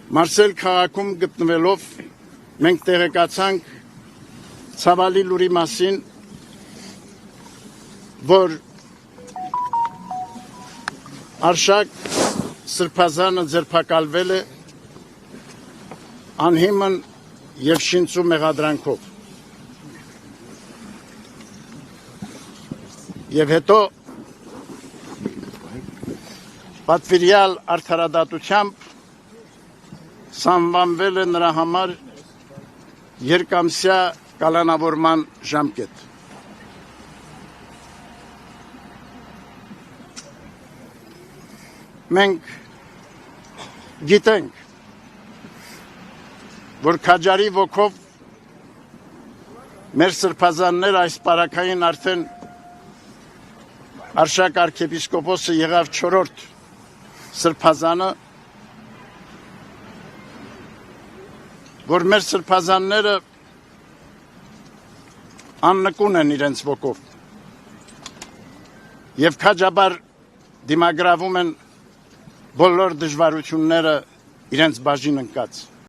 Մարսել քաղաքում գտնվելով մենք տեղեկացանք ցավալի լուրի մասին, որ Արշակ Սրբազանը ձերբակալվել է անհիմն եւ շինծու մեղադրանքով։ Եվ հետո պատվիրյալ արդարադատությամբ սանվանվել է նրա համար երկամսյա կալանավորման ժամկետ։ Մենք գիտենք, որ քաջարի ոգով մեր սրբազանները այս պարակային արդեն Արշակ արքեպիսկոպոսը եղավ 4-րդ սրբազանը, որ մեր սրբազանները աննկուն են իրենց ոգով եւ քաջաբար դիմագրավում են բոլոր դժվարությունները իրենց բաժին ընկած։